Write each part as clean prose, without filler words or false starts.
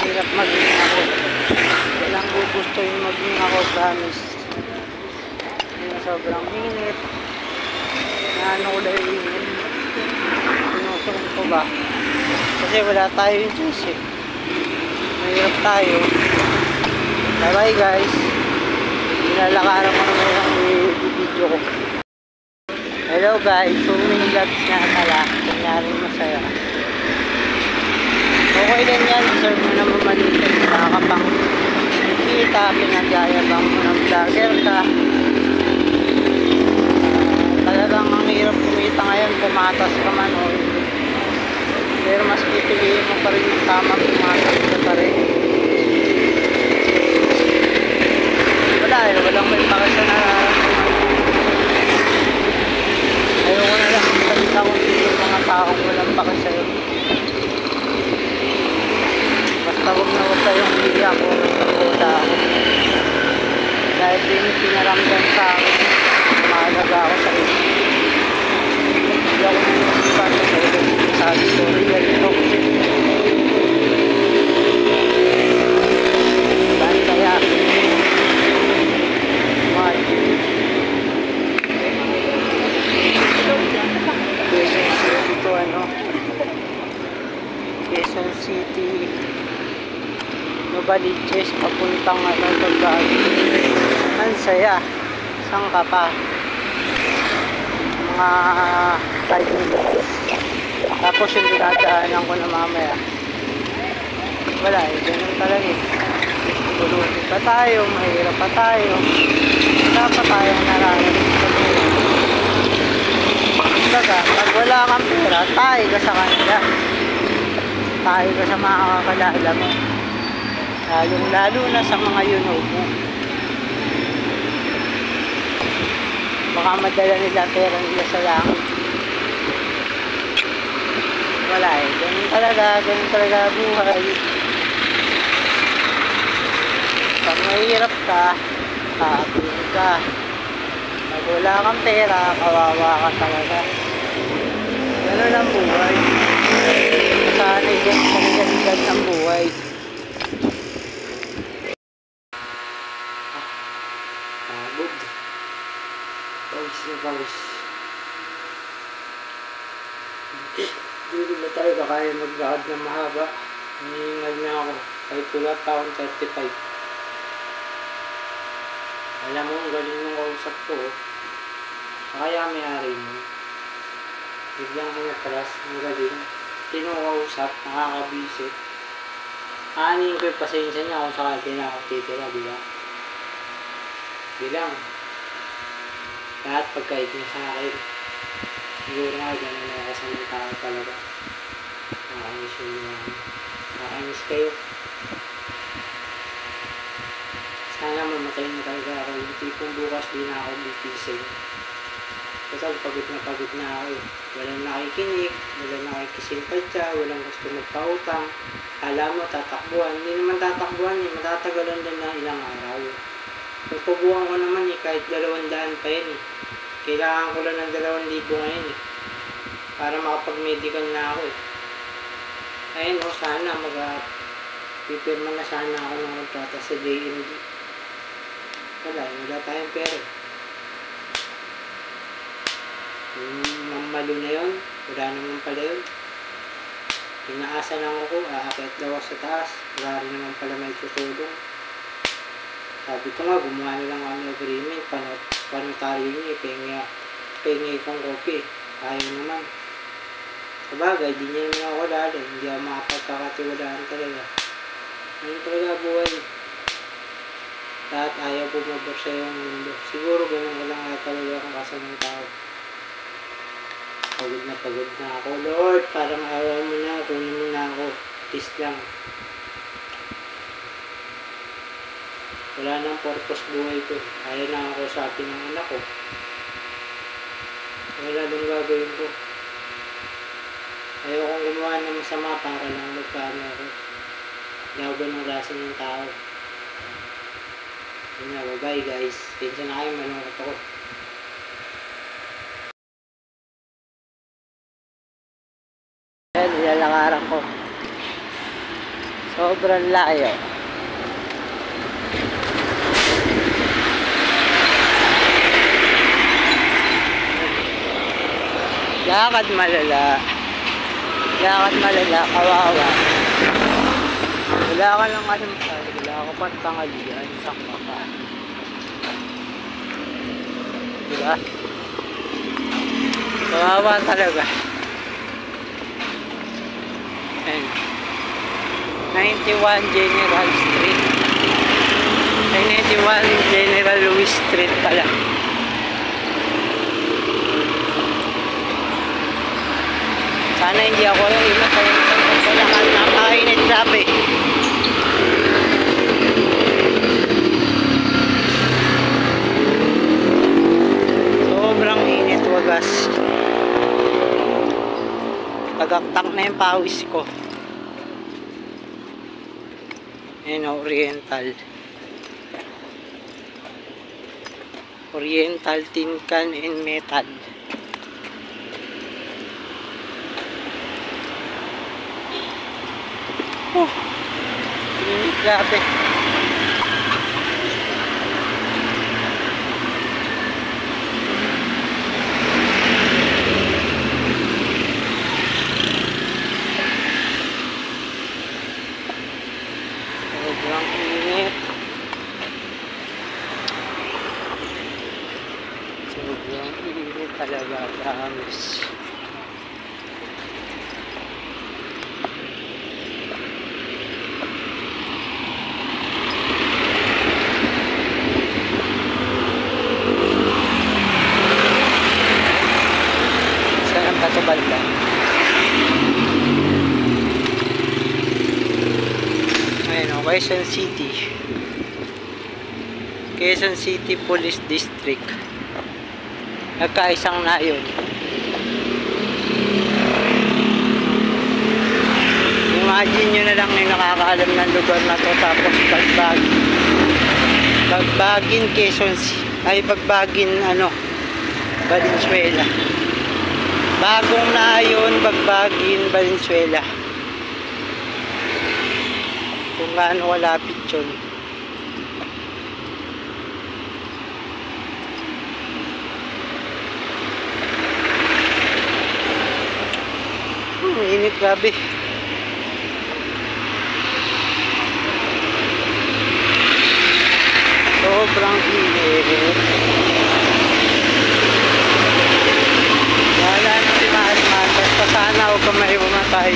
Hirap maging ako. Walang gusto yung maging ako, promise. Yung sobrang init. Naano ko lang yung init. Sinusong ko ba? Kasi wala tayo yung choice eh. Mahirap tayo. Bye bye guys. Nilalakaran ko naman yung video ko. Hello guys. Swimming vlogs nga pala. Kanyari masaya. Okay din yan, deserve mo naman malitin, nakakapang kita, pinag-ayabang mo ng vlogger ka. Talagang ang hirap kumita ngayon, pumatas ka man o hindi. Pero mas pipiliin mo pa rin yung tamang pumatas ka pa rin. Wala eh, walang may pakisa na nararamdaman. Ayoko na lang salita kung sino yung mga taong walang pakisa yun. Basta huwag na huwag kayong iiyak o nagsakuta ako. Dahil din yung pinaramdam sa akin, mahalaga ako sa inyo. Hindi ako nangyasipan sa ulit. Sabi ko, real talk. Dahil kaya, Quezon City to ano, Quezon City, Novaliches, papuntang ano, Tagbago. Ang saya. Saan ka pa? Mga 5 minutes. Tapos yung dinadaanan ko na mamaya. Wala eh, ganun talaga eh. Tulungan pa tayo, mahirap pa tayo. Wala pa tayong nararamdaman sa buhay. Kumbaga, pag wala kang pera, tayo ka sa kanila. Tayo ka sa mga kakalala mo. Lalo na sa mga yunog mo. Baka madala nila pera nila sa langit. Wala eh. Ganun talaga buhay. Pag mahirap ka, kaapin ka. Pag wala kang pera, kawawa ka talaga. Ganun ang buhay. Sanay din sa nagalitan ng buhay. Bawis. Hindi na tayo ba kaya maglakad na mahaba. Hinihingal na ako. Kahit wala taon 35. Alam mo, ang galing nung kausap ko. Kaya may-ari mo. Biglang kinatras. Ang galing. Kinukausap. Nakakabisit. Aanin ko yung pasensya niya kung saka tinakapitira, di ba? Bilang. Lahat pagkait niya sa akin. Siguro nga ganun na kasi ng tao talaga. Nakakainis yun naman. Nakakainis kayo. Sana mamatay na talaga ako. Yung tipong bukas di na ako bitising. Kasi pagod na ako eh. Walang nakikinig, walang nakikisimpatya, walang gusto magpautang. Alam mo, tatakbuhan. Hindi naman tatakbuhan eh. Matatagalan din na ilang araw. Pagpabuhan ko naman eh, kahit 200 pa yan eh. Kailangan ko lang ng 2,000 ngayon eh. Para makapag-medical na ako eh. Ayun o, sana pipirma na sana ako ng kontrata sa JMD. Wala tayong pera eh. Yung mamalo na yun, wala naman pala yun. Inaasa lang ako, aakit daw ako sa taas. Wala rin naman pala may tutulong. Sabi ko nga, gumawa na lang kami agreement, panotaryo niya, pengi kong kopi. Ayaw naman. Sabagay, di niya naman ako lalo. Hindi ako makapagkakatiwalaan talaga. Ano talaga buhay? Lahat ayaw bumabor sa iyong mundo. Siguro ganun ko lang talaga akong kasamang tao. Pagod na ako. Lord, parang awa mo na, kunin mo na ako. Peace lang. Wala nang purpose buhay ko. Ayaw na ako sa atin ng anak ko. Wala nang gagawin ko. Ayaw kong gumawa ng masama para lang magpaano ako. Hindi ako ganong klase ng tao. Yun na, bye guys. Tensya na kayo, malungkot ako. Ayan, nilalakaran ko. Sobrang layo. Lakad malala. Lakad malala, kawawa. Wala ka lang ano masyado. Wala ka pang tangalian. Sakma ka. Diba? Kawawa talaga. Ayan. 91 General Street. Ay, 91 General Louis Street pala. Sana hindi ako yung imatalimutan ko pala. Napakainit, grabe. Sobrang init, wagas. Tagaktak na yung pawis ko. Ayan o, Oriental. Oriental Tin Can and Metal. Oh, init, grabe. Sobrang init. Sobrang init talaga, promise. Saan ang patubal lang? Quezon City. Quezon City Police District. Nagkaisang na yun. Imagine nyo na lang yung nakakaalam ng lugar na to, tapos Bagbagin Quezon City. Ay, Bagbagin Valenzuela. Bagong na yun, Bagbagin Valenzuela. Kung gaano kalapit yun. Init, grabe. Sobrang init. Wala na si Mahalman. Basta sana huwag ka may bumatay.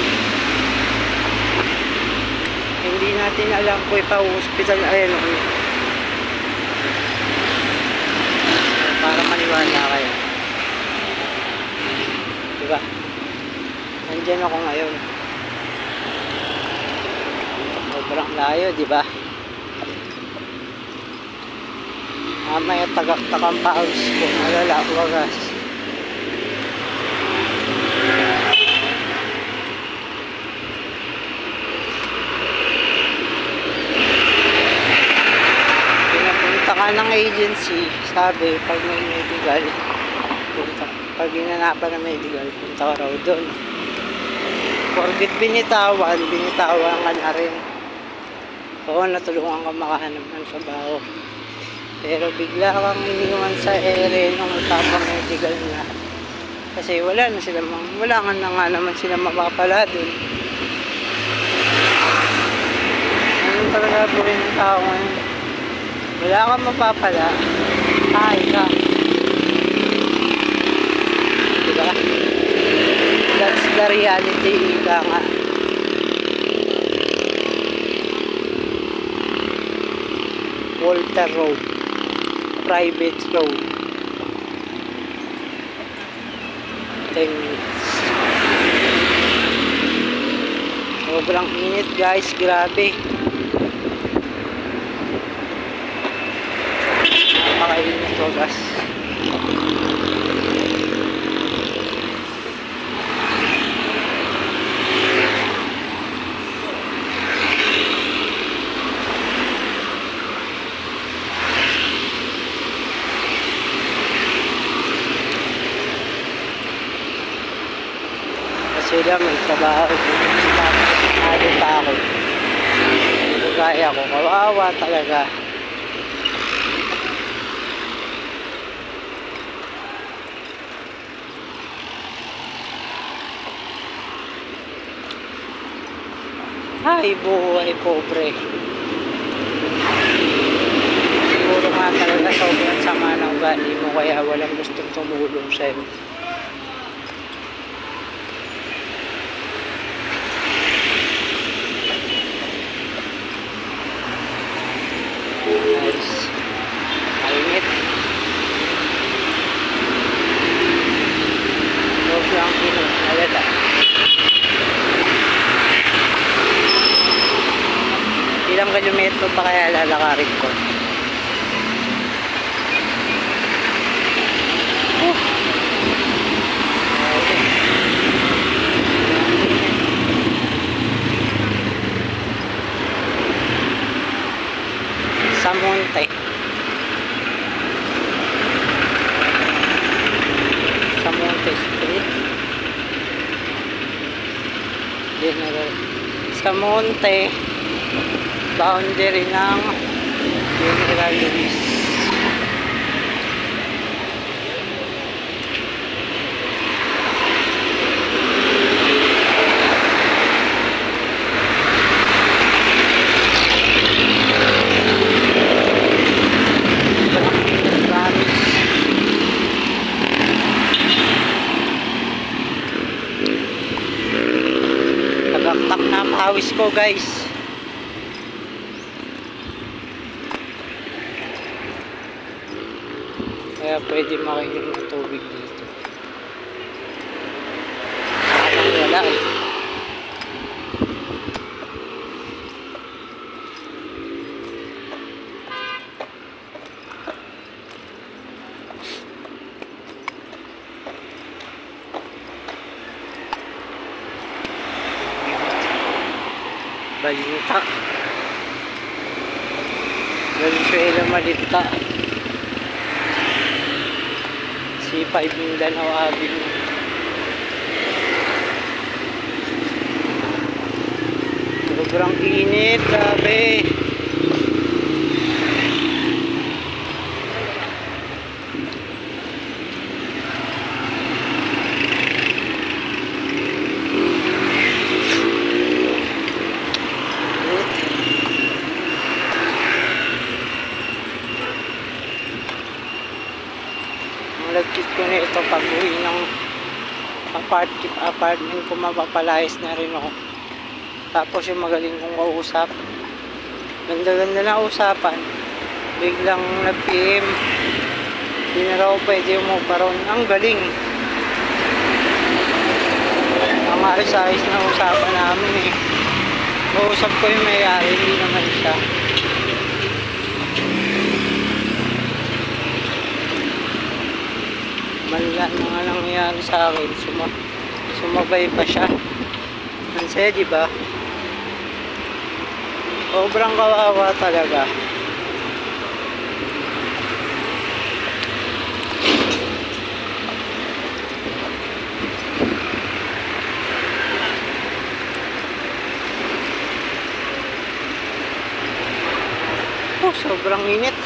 Hindi natin alam kung ipa-hospital. Ayan o. Para maniwala kayo. Diba? Nandyan ako ngayon. Sobrang layo, diba? Mamaya tagak-takang paus ko. Malala, wagas. Ng agency, sabi pag may medical punta, pag ginanapan ng medical punta ka raw doon. Forget binitawan ka na rin. Oo, natulungan ka makahanap ng trabaho, pero bigla kang iniwan sa ere nung tapang medical na, kasi wala nga naman sila mapapala doon. Ano talaga po rin ang tao ngayon? Wala kang mapapala, ay ka. Diba? That's the reality, ika nga. Walter Road, private road. 10 minutes. Sobrang init, guys, grabe. Napakainit to, guys. Kasi lang may trabaho. Ano pa ako. gaya ko, kawawa talaga. Ay, buhay pobre. Siguro nga talaga sobrang sama ng ugali mo kaya walang gustong tumulong sa'yo. Nice. Mainit. Sobrang init. Alala. Ilang kilometro pa kaya lalakarin ko? Sa Monte. Sa Monte Street. General. Sa Monte. Boundary ng General Luis. Nagaktak na ang pawis ko, guys. Kaya pwede makinig ng tubig dito. Parang wala eh. Balinta. Valenzuela Malinta. C5 Mindanao Avenue. Sobrang init, grabe. Lagkit ko na ito pag uwi ng apartment ko, mapapalayas na rin ako. Tapos yung magaling kong kausap, ganda-ganda na usapan, biglang nag-PM, hindi na raw pwede umuparon. Ang galing, ang ayos-ayos na usapan namin eh. Kausap ko yung may-ari, hindi naman siya. Malala na nga nangyayari sa akin, sumabay pa siya. Nanse, diba? Sobrang kawawa talaga. Sobrang init.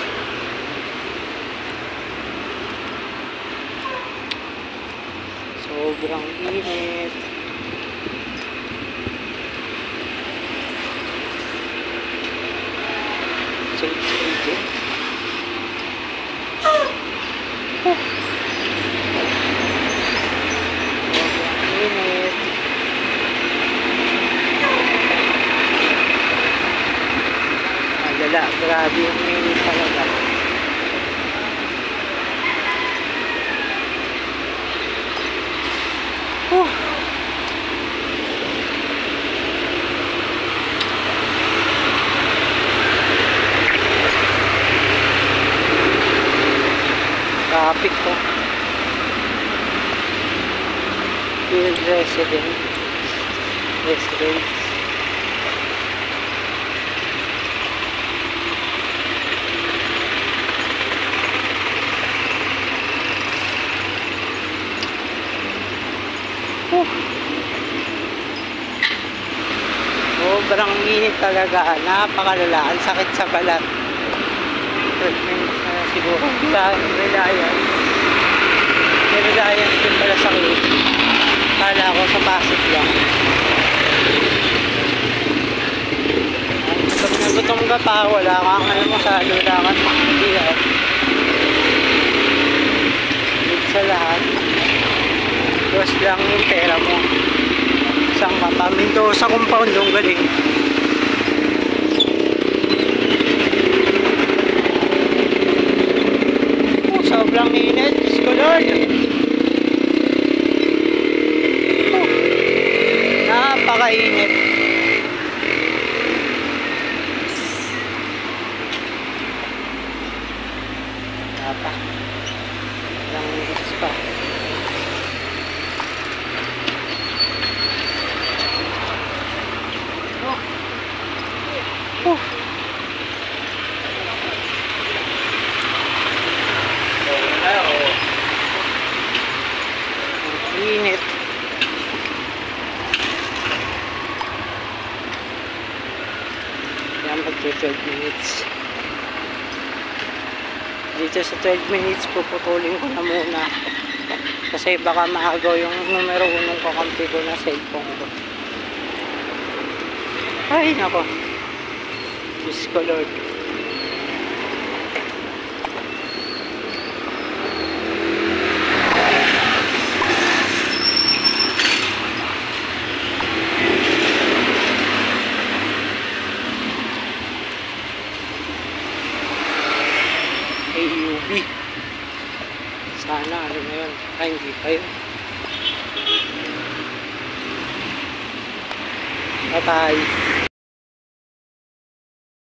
Sobrang init. Change agent. Sobrang init. Malala, grabe yung init talaga. Traffic ko. Field residence. Sobrang init talaga, napakalala. Ang sakit sa balat. 12 minutes na siguro. Reliance. May reliance din pala sa close. Kala ko sa Pasig lang. Pag nagutom ka pa, wala kang ano mo sa lulakan. Hindi yan. Sa lahat. Dos lang yung pera mo. Isang kapaminto sa compound yung galing. Oh, sobrang init. Diyos ko Lord. Oh, napakainit. Napa. Ilang minutes pa. Init. Yan, magto 12 minutes. Dito sa 12 minutes, puputulin ko na muna. Kasi baka maagaw yung numero 1 kakampi ko na cellphone ko. Ay, nako. Diyos ko Lord. AUB. Sana ano na yun. Ay, hindi pa yun. Bye-bye.